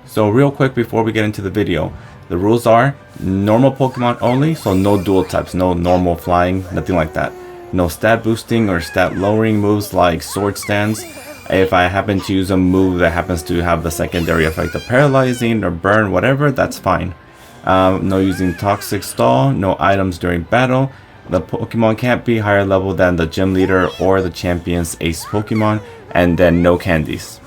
So real quick before we get into the video, the rules are normal Pokemon only, so no dual types, no normal flying, nothing like that. No stat boosting or stat lowering moves like sword stands. If I happen to use a move that happens to have the secondary effect of paralyzing or burn, whatever, that's fine. No using toxic stall, no items during battle. The Pokemon can't be higher level than the gym leader or the champion's ace Pokemon, and then no candies.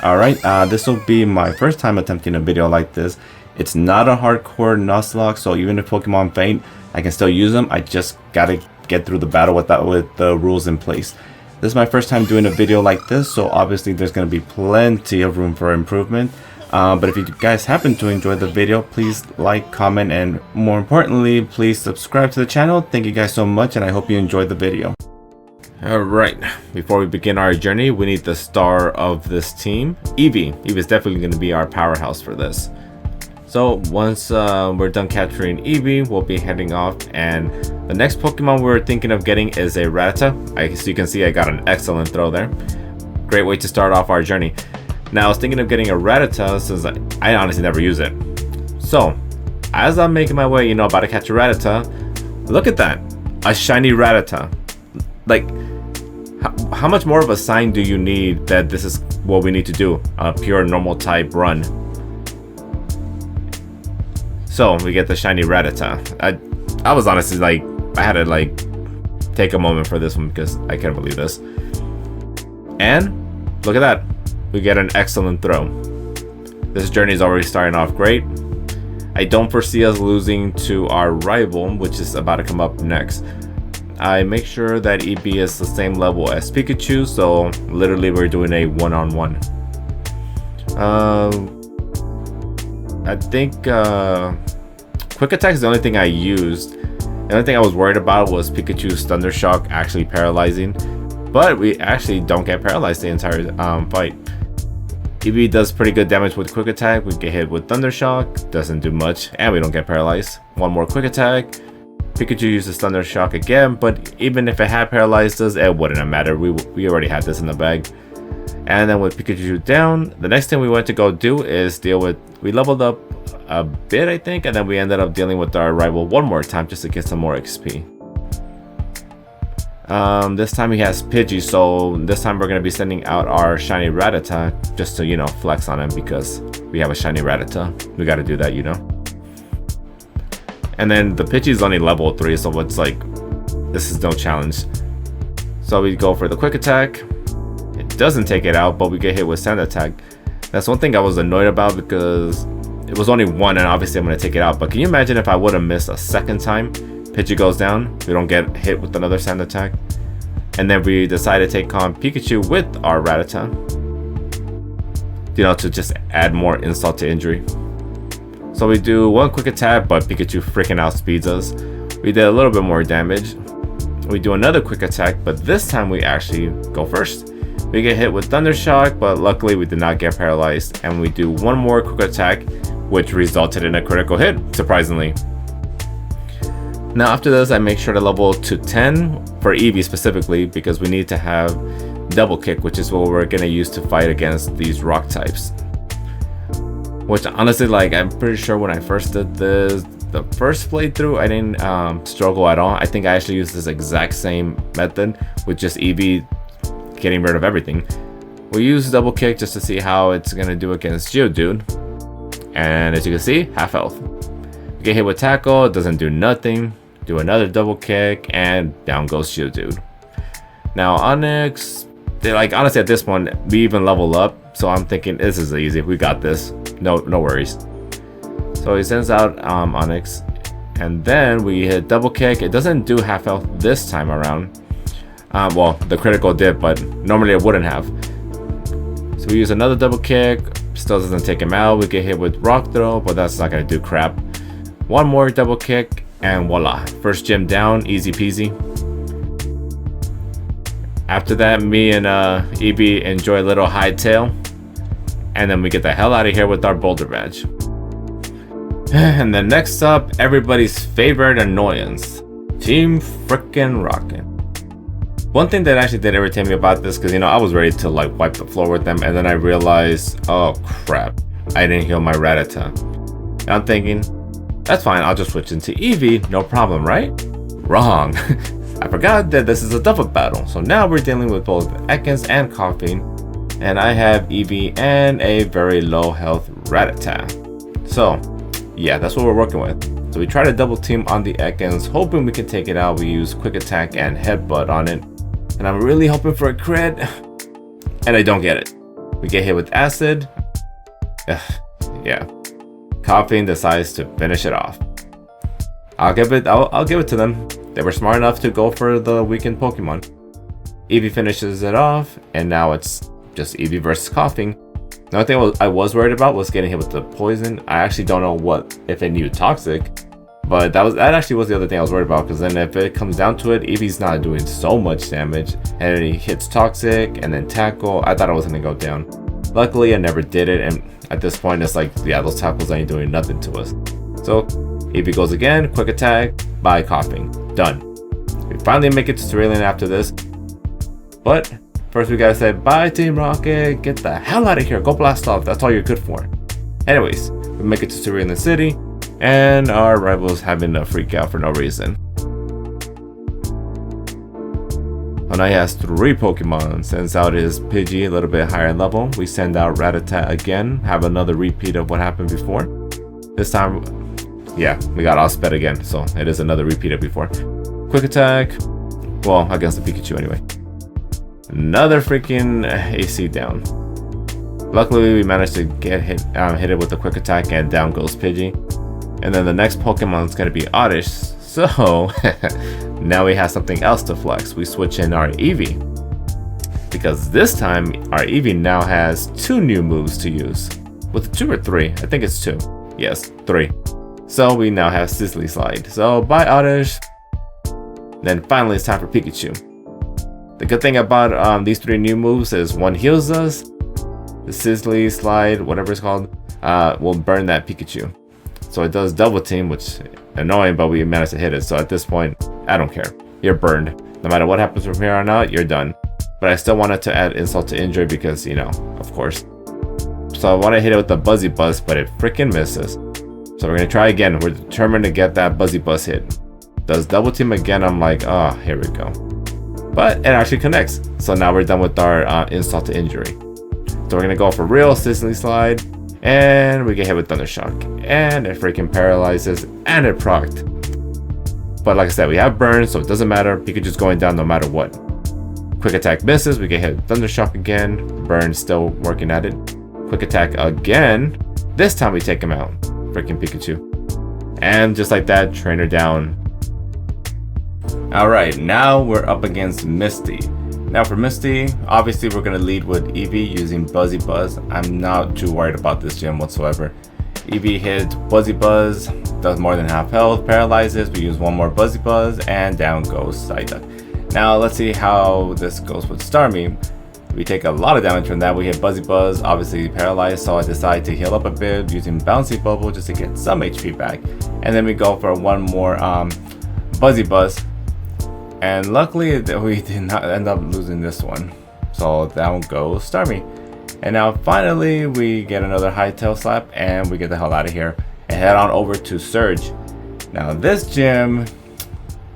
Alright, this will be my first time attempting a video like this. It's not a hardcore Nuzlocke, so even if Pokemon faint, I can still use them. I just gotta get through the battle with the rules in place. This is my first time doing a video like this, so obviously there's going to be plenty of room for improvement. But if you guys happen to enjoy the video, please like, comment, and more importantly, please subscribe to the channel. Thank you guys so much, and I hope you enjoyed the video. Alright, before we begin our journey, we need the star of this team, Eevee. Eevee is definitely going to be our powerhouse for this. So once we're done capturing Eevee, we'll be heading off, and the next Pokemon we're thinking of getting is a Rattata. As you can see, I got an excellent throw there. Great way to start off our journey. Now I was thinking of getting a Rattata since I honestly never use it. So as I'm making my way, about to catch a Rattata, look at that, a shiny Rattata. Like, how much more of a sign do you need that this is what we need to do? A pure normal type run. So we get the shiny Rattata. I was honestly I had to take a moment for this one because I can't believe this. And look at that, we get an excellent throw. This journey is already starting off great. I don't foresee us losing to our rival, which is about to come up next. I make sure that Eevee is the same level as Pikachu, so literally we're doing a one-on-one. I think Quick Attack is the only thing I used. The only thing I was worried about was Pikachu's Thunder Shock actually paralyzing, but we actually don't get paralyzed the entire fight. Eevee does pretty good damage with Quick Attack. We get hit with Thunder Shock, doesn't do much, and we don't get paralyzed. One more Quick Attack. Pikachu uses Thunder Shock again, but even if it had paralyzed us, it wouldn't have mattered. We already had this in the bag. And then with Pikachu down, the next thing we went to go do is deal with, we leveled up a bit I think, and then we ended up dealing with our rival one more time just to get some more XP. This time he has Pidgey, so this time we're going to be sending out our shiny Rattata just to, flex on him because we have a shiny Rattata. We got to do that, And then the Pidgey is only level 3, so it's this is no challenge. So we go for the Quick Attack. It doesn't take it out, but we get hit with Sand Attack. That's one thing I was annoyed about because it was only one, and obviously I'm going to take it out. But can you imagine if I would have missed a second time? Pidgey goes down, we don't get hit with another Sand Attack. And then we decide to take on Pikachu with our Rattata. To just add more insult to injury. So we do one Quick Attack, but Pikachu freaking outspeeds us. We did a little bit more damage. We do another Quick Attack, but this time we actually go first. We get hit with Thunder Shock, but luckily we did not get paralyzed. And we do one more Quick Attack, which resulted in a critical hit, surprisingly. Now after this, I make sure to level to 10 for Eevee specifically, because we need to have Double Kick, which is what we're going to use to fight against these rock types. Which honestly, I'm pretty sure when I first did this, the first playthrough, I didn't struggle at all. I think I actually used this exact same method with just Eevee getting rid of everything. We use Double Kick just to see how it's going to do against Geodude. And as you can see, half health. We get hit with Tackle, it doesn't do nothing. Do another Double Kick, and down goes Geodude. Now Onyx, honestly at this point, we even level up. So I'm thinking this is easy, we got this. No worries. So he sends out Onyx, and then we hit Double Kick. It doesn't do half health this time around. Well, the critical did, but normally it wouldn't have. So we use another Double Kick, still doesn't take him out. We get hit with Rock Throw, but that's not gonna do crap. One more Double Kick, and voila, first gym down, easy peasy. After that, me and Eevee enjoy a little hightail, and then we get the hell out of here with our Boulder Badge. And then next up, everybody's favorite annoyance, Team Frickin' Rockin'. One thing that actually did irritate me about this, because I was ready to wipe the floor with them, and then I realized, oh crap, I didn't heal my Rattata. And I'm thinking, that's fine, I'll just switch into Eevee, no problem, right? Wrong. I forgot that this is a double battle, so now we're dealing with both Ekans and Coughing, and I have Eevee and a very low health Rattata. So, yeah, that's what we're working with. So we try to double team on the Ekans, hoping we can take it out. We use Quick Attack and Headbutt on it, and I'm really hoping for a crit, and I don't get it. We get hit with Acid. Yeah. Coughing decides to finish it off. I'll give it to them. They were smart enough to go for the weakened Pokemon. Eevee finishes it off, and now it's just Eevee versus Coughing. The only thing I was worried about was getting hit with the poison. I actually don't know if it knew Toxic, but that actually was the other thing I was worried about, because then if it comes down to it, Eevee's not doing so much damage, and he hits Toxic and then Tackle. I thought I was gonna go down. Luckily, I never did it, and at this point, it's like, yeah, those tackles ain't doing nothing to us. So, Eevee goes again, Quick Attack, by Coughing. Done. We finally make it to Cerulean after this. But, first we gotta say, bye Team Rocket, get the hell out of here, go blast off, that's all you're good for. Anyways, we make it to Cerulean City, and our rival's having a freak out for no reason. Oh, now he has 3 Pokemon. Sends out his Pidgey a little bit higher level. We send out Rattata again. Have another repeat of what happened before. This time, yeah, we got Osped again. So it is another repeat of before. Quick Attack. Well, against the Pikachu anyway. Another freaking AC down. Luckily, we managed to get hit it with a Quick Attack, and down goes Pidgey. And then the next Pokemon is going to be Oddish. So, now we have something else to flex. We switch in our Eevee. Because this time, our Eevee now has 2 new moves to use. Was it 2 or 3? I think it's 2. Yes, 3. So we now have Sizzly Slide. So, bye Oddish. Then finally it's time for Pikachu. The good thing about these 3 new moves is one heals us. The Sizzly Slide, whatever it's called, will burn that Pikachu. So it does double team, which is annoying, but we managed to hit it. So at this point, I don't care. You're burned. No matter what happens from here on out, you're done. But I still wanted to add insult to injury because, you know, of course. So I want to hit it with the Buzzy Buzz, but it freaking misses. So we're going to try again. We're determined to get that Buzzy Buzz hit. Does double team again. I'm like, oh, here we go. But it actually connects. So now we're done with our insult to injury. So we're going to go for real Sizzly Slide. And we get hit with Thunder Shock, and it freaking paralyzes, and it procced. But like I said, we have burn, so it doesn't matter. Pikachu's going down no matter what. Quick Attack misses, we get hit with Thunder Shock again. Burn still working at it. Quick Attack again. This time we take him out. Freaking Pikachu. And just like that, Trainer down. Alright, now we're up against Misty. Now for Misty, obviously we're going to lead with Eevee using Buzzy Buzz. I'm not too worried about this gym whatsoever. Eevee hits Buzzy Buzz, does more than half health, paralyzes, we use one more Buzzy Buzz, and down goes Psyduck. Now let's see how this goes with Starmie. We take a lot of damage from that. We hit Buzzy Buzz, obviously paralyzed, so I decide to heal up a bit using Bouncy Bubble just to get some HP back. And then we go for one more Buzzy Buzz. And luckily we did not end up losing this one. So down goes Starmie. And now finally we get another high tail slap and we get the hell out of here and head on over to Surge. Now this gym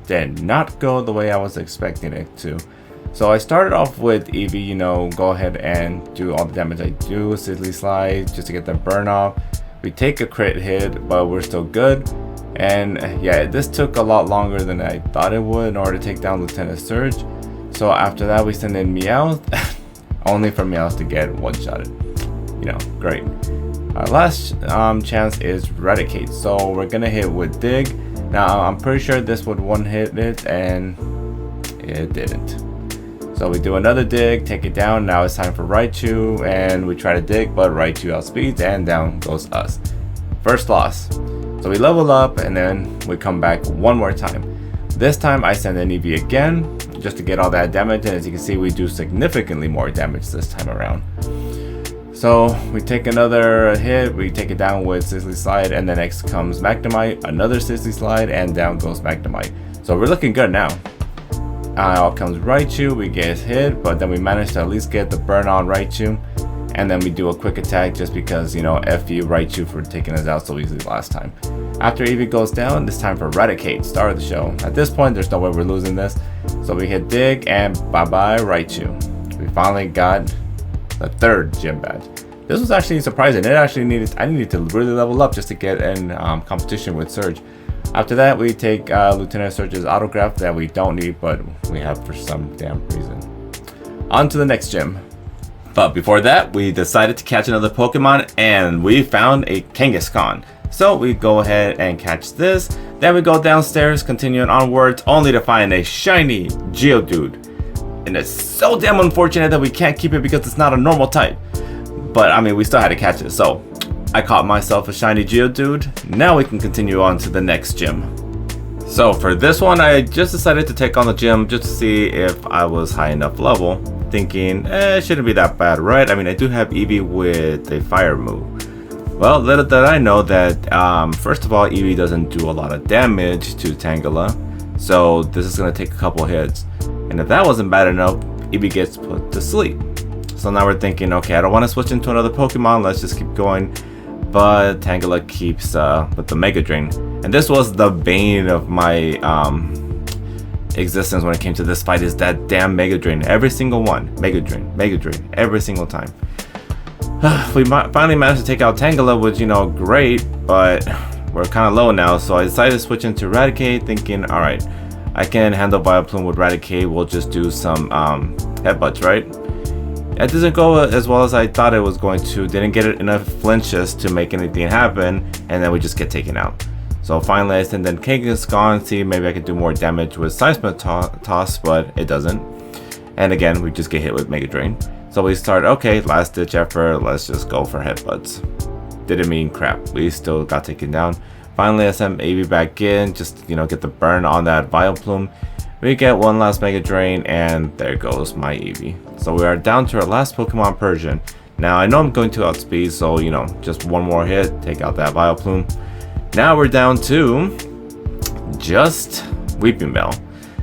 did not go the way I was expecting it to. So I started off with Eevee, you know, go ahead and do all the damage I do, Sizzly Slide just to get the burn off. We take a crit hit, but we're still good. And yeah, this took a lot longer than I thought it would in order to take down Lieutenant Surge. So after that we send in Meowth, only for Meowth to get one-shotted. You know, great. Our last chance is Eradicate, so we're gonna hit with Dig. Now I'm pretty sure this would one-hit it, and it didn't. So we do another Dig, take it down. Now it's time for Raichu, and we try to dig, but Raichu outspeeds, and down goes us. First loss. So we level up and then we come back one more time. This time I send in Eevee again just to get all that damage, and as you can see we do significantly more damage this time around. So we take another hit, we take it down with Sizzly Slide, and then next comes Magnemite, another Sizzly Slide, and down goes Magnemite. So we're looking good now. Out comes Raichu, we get hit, but then we manage to at least get the burn on Raichu. and then we do a quick attack just because, you know, F you, Raichu for taking us out so easily last time. After Eevee goes down, it's time for Rattata, star of the show. At this point, there's no way we're losing this. So we hit Dig, and bye-bye Raichu. We finally got the 3rd gym badge. This was actually surprising. I needed to really level up just to get in competition with Surge. After that, we take Lieutenant Surge's autograph that we don't need, but we have for some damn reason. On to the next gym. But before that, we decided to catch another Pokemon, and we found a Kangaskhan. So we go ahead and catch this. Then we go downstairs, continuing onwards, only to find a shiny Geodude. And it's so damn unfortunate that we can't keep it because it's not a normal type. But I mean, we still had to catch it. So I caught myself a shiny Geodude. Now we can continue on to the next gym. So for this one, I just decided to take on the gym just to see if I was high enough level. Thinking, it shouldn't be that bad, right? I mean, I do have Eevee with a fire move. Well, little did I know that, first of all, Eevee doesn't do a lot of damage to Tangela. So this is going to take a couple hits. And if that wasn't bad enough, Eevee gets put to sleep. So now we're thinking, okay, I don't want to switch into another Pokemon. Let's just keep going. But Tangela keeps with the Mega Drain. And this was the bane of my existence when it came to this fight, is that damn Mega Drain. Every single one. Mega Drain. Every single time. We finally managed to take out Tangela, which, you know, great. But we're kind of low now. So I decided to switch into Raticate, thinking, alright, I can handle Vileplume with Raticate. We'll just do some headbutts, right? It doesn't go as well as I thought it was going to. Didn't get enough flinches to make anything happen, and then we just get taken out. So finally I send in Kangaskhan, see maybe I could do more damage with Seismic Toss, but it doesn't. And again, we just get hit with Mega Drain. So we start, okay, last ditch effort, let's just go for headbutts. Didn't mean crap, we still got taken down. Finally I send Eevee back in, just, you know, get the burn on that Vileplume. We get one last Mega Drain, and there goes my Eevee. So we are down to our last Pokemon, Persian. Now I know I'm going to outspeed, so, you know, just one more hit, take out that Vileplume. Now we're down to just Weeping Bell.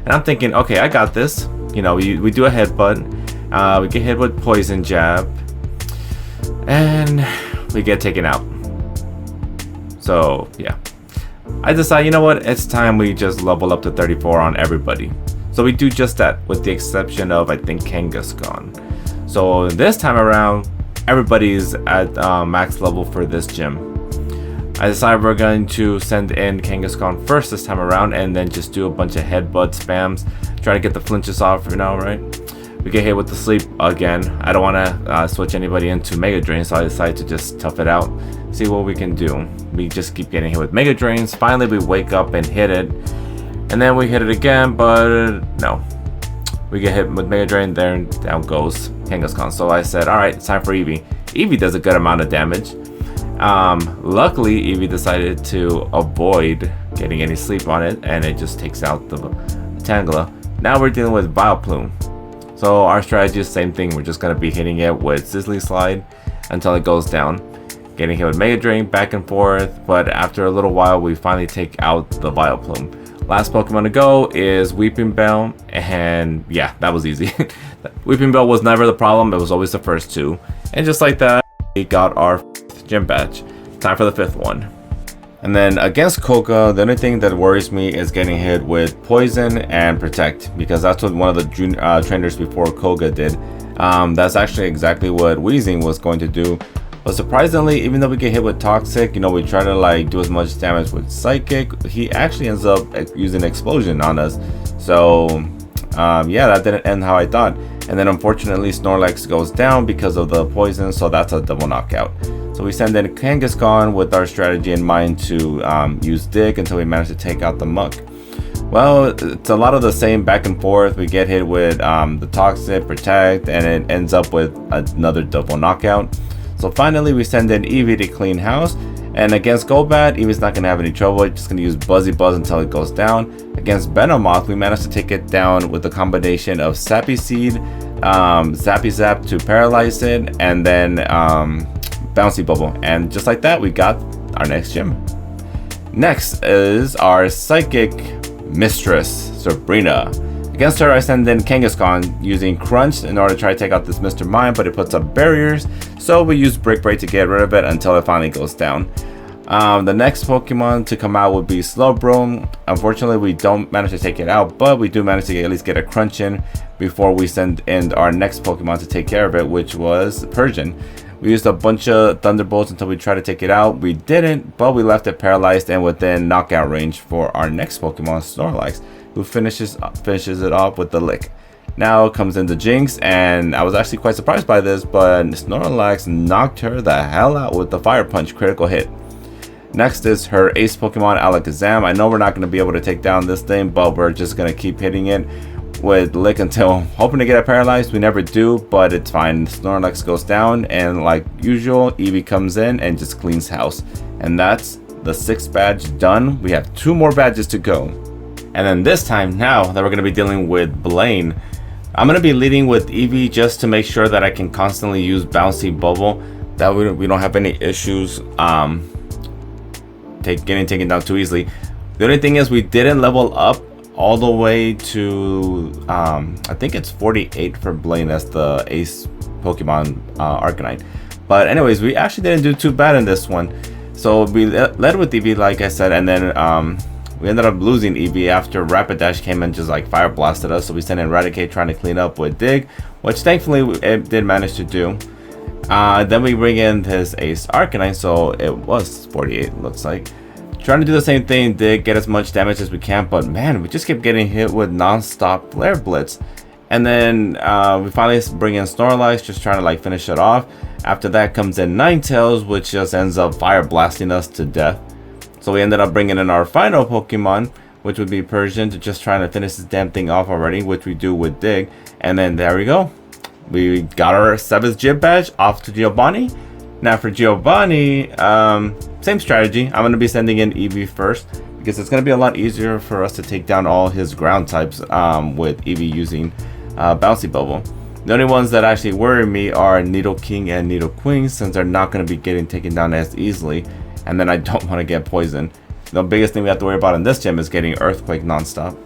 And I'm thinking, okay, I got this. You know, we do a headbutt. We get hit with Poison Jab. And we get taken out. So, yeah. I decide, you know what, it's time we just level up to 34 on everybody. So we do just that, with the exception of, I think, Kangaskhan. So this time around, everybody's at max level for this gym. I decided we're going to send in Kangaskhan first this time around, and then just do a bunch of headbutt spams. Try to get the flinches off for now, right? We get hit with the sleep again. I don't want to switch anybody into Mega Drain, so I decided to just tough it out. See what we can do. We just keep getting hit with Mega Drains. Finally, we wake up and hit it. And then we hit it again, but no. We get hit with Mega Drain, there and down goes Kangaskhan. So I said, alright, it's time for Eevee. Eevee does a good amount of damage. Luckily, Eevee decided to avoid getting any sleep on it, and it just takes out the Tangela. Now we're dealing with Vileplume. So our strategy is the same thing. We're just going to be hitting it with Sizzly Slide until it goes down. Getting hit with Mega Drain back and forth, but after a little while we finally take out the Vileplume. Last Pokemon to go is Weeping Bell, and yeah, that was easy. Weeping Bell was never the problem, it was always the first two. And just like that, we got our 5th gym badge. Time for the 5th one. And then against Koga, the only thing that worries me is getting hit with Poison and Protect, because that's what one of the trainers before Koga did. That's actually exactly what Weezing was going to do. But surprisingly, even though we get hit with Toxic, you know, we try to like do as much damage with Psychic, he actually ends up using Explosion on us. So yeah, that didn't end how I thought. And then unfortunately Snorlax goes down because of the poison, so that's a double knockout. So we send in Kangaskhan with our strategy in mind to use Dig until we manage to take out the Muck. Well, it's a lot of the same back and forth. We get hit with the Toxic, Protect, and it ends up with another double knockout. So finally we send in Eevee to clean house. And against Golbat, Eevee's not going to have any trouble. It's just going to use Buzzy Buzz until it goes down. Against Venomoth, we managed to take it down with a combination of Sappy Seed, Zappy Zap to paralyze it, and then Bouncy Bubble. And just like that, we got our next gym. Next is our Psychic Mistress, Sabrina. Against her, I send in Kangaskhan using Crunch in order to try to take out this Mr. Mime, but it puts up barriers, so we use Brick Break to get rid of it until it finally goes down. The next Pokemon to come out would be Slowbro. Unfortunately, we don't manage to take it out, but we do manage to at least get a Crunch in before we send in our next Pokemon to take care of it, which was Persian. We used a bunch of Thunderbolts until we tried to take it out. We didn't, but we left it paralyzed and within knockout range for our next Pokemon, Snorlax, who finishes it off with the Lick. Now comes into Jinx, and I was actually quite surprised by this, but Snorlax knocked her the hell out with the Fire Punch critical hit. Next is her ace Pokemon, Alakazam. I know we're not going to be able to take down this thing, but we're just going to keep hitting it with Lick until hoping to get it paralyzed. We never do, but it's fine. Snorlax goes down, and like usual, Eevee comes in and just cleans house. And that's the 6th badge done. We have 2 more badges to go. And then this time, now that we're going to be dealing with Blaine, I'm going to be leading with Eevee just to make sure that I can constantly use Bouncy Bubble. That we don't have any issues getting taken down too easily. The only thing is we didn't level up all the way to I think it's 48 for Blaine as the ace Pokemon Arcanine. But anyways, we actually didn't do too bad in this one. So we led with Eevee, like I said, and then we ended up losing Eevee after Rapidash came and just like fire blasted us. So we sent in Raticate trying to clean up with Dig, which thankfully it did manage to do. Then we bring in his ace Arcanine, so it was 48 looks like. Trying to do the same thing, Dig, get as much damage as we can, but man, we just kept getting hit with non-stop Flare Blitz. And then we finally bring in Snorlax, just trying to like finish it off. After that comes in Ninetales, which just ends up fire blasting us to death. So we ended up bringing in our final Pokemon, which would be Persian, to just trying to finish this damn thing off already, which we do with Dig. And then there we go. We got our 7th gym badge off to Giovanni. Now for Giovanni, same strategy. I'm going to be sending in Eevee first, because it's going to be a lot easier for us to take down all his ground types with Eevee using Bouncy Bubble. The only ones that actually worry me are Nidoking and Nidoqueen, since they're not going to be getting taken down as easily. And then I don't want to get poisoned. The biggest thing we have to worry about in this gym is getting Earthquake nonstop.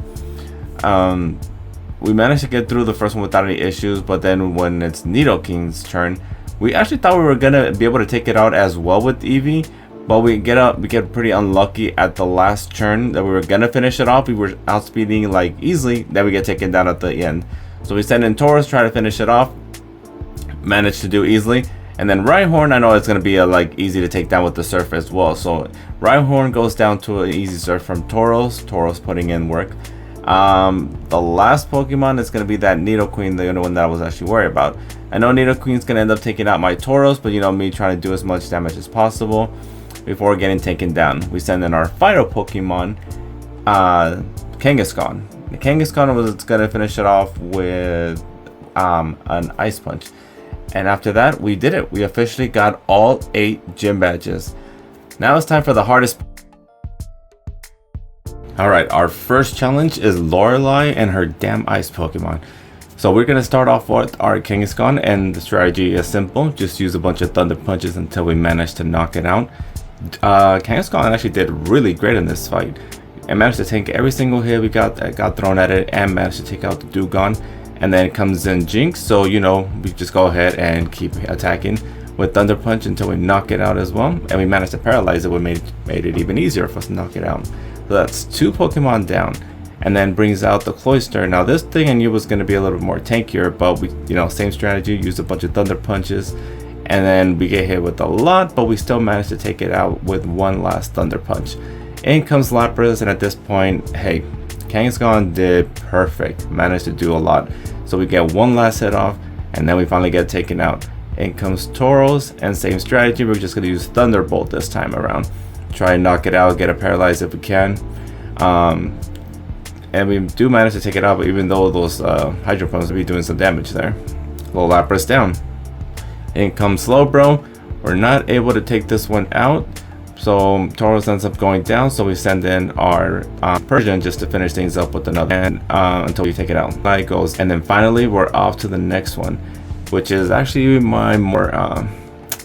We managed to get through the first one without any issues, but then when it's Nidoking's turn, we actually thought we were gonna be able to take it out as well with Eevee, but we get pretty unlucky at the last turn that we were gonna finish it off. We were outspeeding like easily, then we get taken down at the end. So we send in Taurus, try to finish it off, managed to do easily. And then Rhyhorn, I know it's going to be like easy to take down with the Surf as well. So Rhyhorn goes down to an easy Surf from Tauros. Tauros putting in work. The last Pokemon is going to be that Nidoqueen, the only one that I was actually worried about. I know Nidoqueen's going to end up taking out my Tauros, but you know me trying to do as much damage as possible before getting taken down. We send in our final Pokemon, Kangaskhan. The Kangaskhan was going to finish it off with an Ice Punch. And after that, we did it. We officially got all 8 gym badges. Now it's time for the hardest. Alright, our first challenge is Lorelei and her damn ice Pokemon. So we're going to start off with our Kangaskhan, and the strategy is simple. Just use a bunch of Thunder Punches until we manage to knock it out. Kangaskhan actually did really great in this fight. It managed to tank every single hit we got thrown at it, and managed to take out the Dewgong. And then it comes in Jinx, so you know, we just go ahead and keep attacking with Thunder Punch until we knock it out as well. And we managed to paralyze it, which made it even easier for us to knock it out. So that's 2 Pokemon down. And then brings out the Cloyster. Now this thing I knew was going to be a little more tankier, but we, you know, same strategy, use a bunch of Thunder Punches. And then we get hit with a lot, but we still managed to take it out with one last Thunder Punch. In comes Lapras, and at this point, hey, Kangaskhan did perfect, managed to do a lot. So we get one last hit off, and then we finally get taken out. In comes Tauros, and same strategy, we're just going to use Thunderbolt this time around. Try and knock it out, get it paralyzed if we can. And we do manage to take it out, but even though those Hydro Pumps will be doing some damage there. Little Lapras down. In comes Slowbro. We're not able to take this one out. So Tauros ends up going down, so we send in our Persian just to finish things up with another, and until we take it out. It goes, and then finally we're off to the next one, which is actually my more.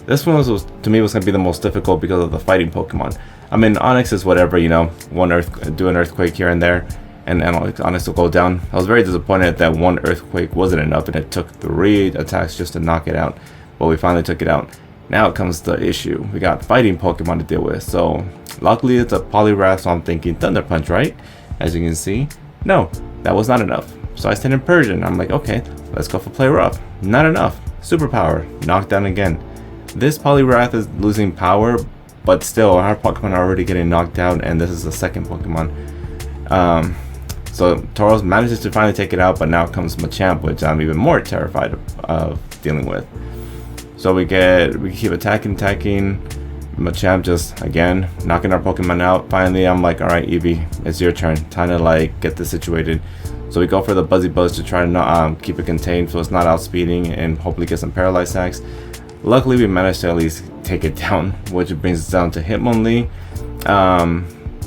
This one was to me was going to be the most difficult because of the fighting Pokemon. I mean, Onyx is whatever, you know, do an Earthquake here and there, and Onyx will go down. I was very disappointed that one Earthquake wasn't enough and it took 3 attacks just to knock it out, but we finally took it out. Now comes the issue. We got fighting Pokemon to deal with, so luckily it's a Poliwrath, so I'm thinking Thunder Punch, right? As you can see, no, that was not enough. So I sent in Persian. I'm like, okay, let's go for Play Rough. Not enough. Superpower, knocked down again. This Poliwrath is losing power, but still our Pokemon are already getting knocked out, and this is the second Pokemon. So Tauros manages to finally take it out, but now comes Machamp, which I'm even more terrified of dealing with. So we keep attacking. Machamp just again knocking our Pokemon out. Finally, I'm like, all right, Eevee, it's your turn. Time to like get this situated. So we go for the Buzzy Buzz to try to keep it contained, so it's not outspeeding, and hopefully get some Paralyzed Sacks. Luckily, we managed to at least take it down, which brings us down to Hitmonlee.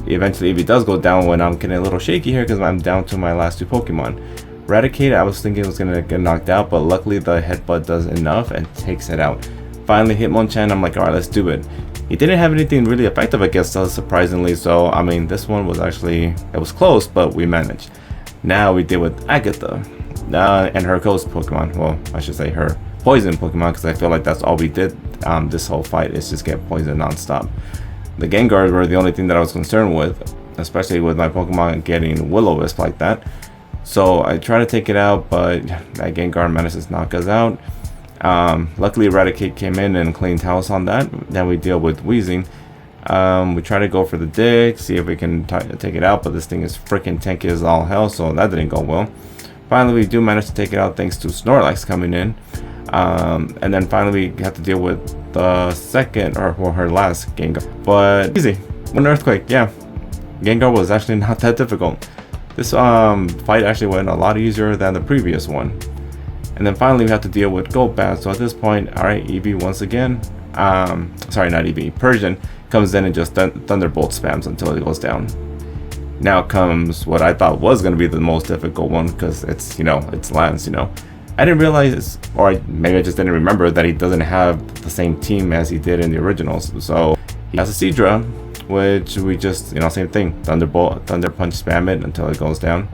Eventually, Eevee does go down when I'm getting a little shaky here because I'm down to my last 2 Pokemon. Raticate, I was thinking it was going to get knocked out, but luckily the Headbutt does enough and takes it out. Finally, Hitmonchan, I'm like, alright, let's do it. He didn't have anything really effective against us, surprisingly, so I mean, this one was actually, it was close, but we managed. Now we deal with Agatha and her ghost Pokemon. Well, I should say her poison Pokemon, because I feel like that's all we did this whole fight, is just get poisoned non-stop. The Gengar were the only thing that I was concerned with, especially with my Pokemon getting Will-O-Wisp like that. So I try to take it out, but that Gengar manages to knock us out. Luckily Eradicate came in and cleaned house on that. Then we deal with Wheezing. We try to go for the dig, see if we can take it out, but this thing is freaking tanky as all hell, so that didn't go well. Finally, we do manage to take it out thanks to Snorlax coming in. And then finally we have to deal with the second, or her last Gengar. But easy. One Earthquake, yeah. Gengar was actually not that difficult. This fight actually went a lot easier than the previous one. And then finally we have to deal with Golbat. So at this point, alright, Eevee once again. Sorry, not Eevee. Persian comes in and just Thunderbolt spams until it goes down. Now comes what I thought was going to be the most difficult one, because it's, it's Lance, I didn't realize, or maybe I just didn't remember, that he doesn't have the same team as he did in the originals. So he has a Seadra, which we just, same thing. Thunderbolt, Thunder Punch, spam it until it goes down.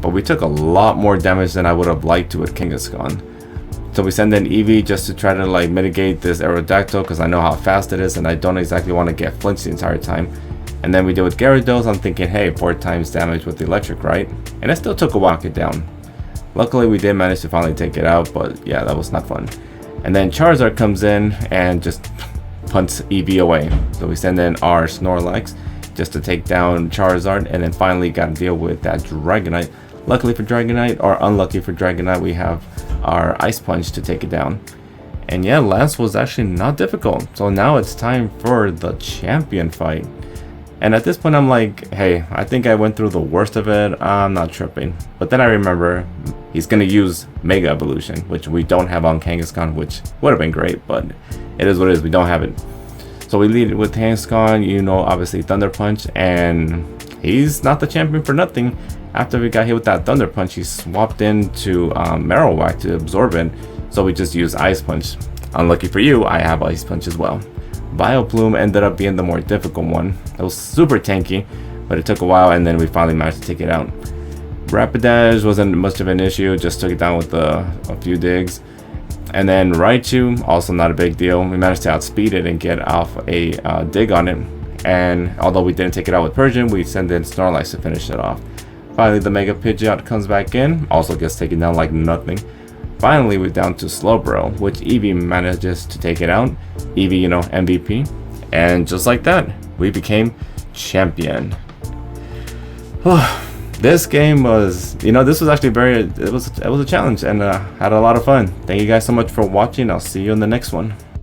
But we took a lot more damage than I would have liked to with Kangaskhan. So we send in Eevee just to try to like mitigate this Aerodactyl, because I know how fast it is and I don't exactly want to get flinched the entire time. And then we deal with Gyarados. I'm thinking, hey, 4 times damage with the electric, right? And it still took a while to get down. Luckily we did manage to finally take it out, but yeah, that was not fun. And then Charizard comes in and just punts Eevee away. So we send in our Snorlax just to take down Charizard, and then finally got to deal with that Dragonite. Luckily for Dragonite, or unlucky for Dragonite, we have our Ice Punch to take it down. And yeah, Lance was actually not difficult. So now it's time for the champion fight. And at this point I'm like, hey, I think I went through the worst of it. I'm not tripping. But then I remember he's going to use Mega Evolution, which we don't have on Kangaskhan, which would have been great, but it is what it is. We don't have it. So we lead it with Kangaskhan, obviously Thunder Punch, and he's not the champion for nothing. After we got hit with that Thunder Punch, he swapped into Marowak to absorb it. So we just used Ice Punch. Unlucky for you, I have Ice Punch as well. Vileplume ended up being the more difficult one. It was super tanky, but it took a while, and then we finally managed to take it out. Rapidash wasn't much of an issue, just took it down with a few digs. And then Raichu, also not a big deal. We managed to outspeed it and get off a dig on it. And although we didn't take it out with Persian, we sent in Snorlax to finish it off. Finally, the Mega Pidgeot comes back in, also gets taken down like nothing. Finally, we're down to Slowbro, which Eevee manages to take it out. Eevee, MVP. And just like that, we became champion. This game was, this was actually it was a challenge, and had a lot of fun. Thank you guys so much for watching. I'll see you in the next one.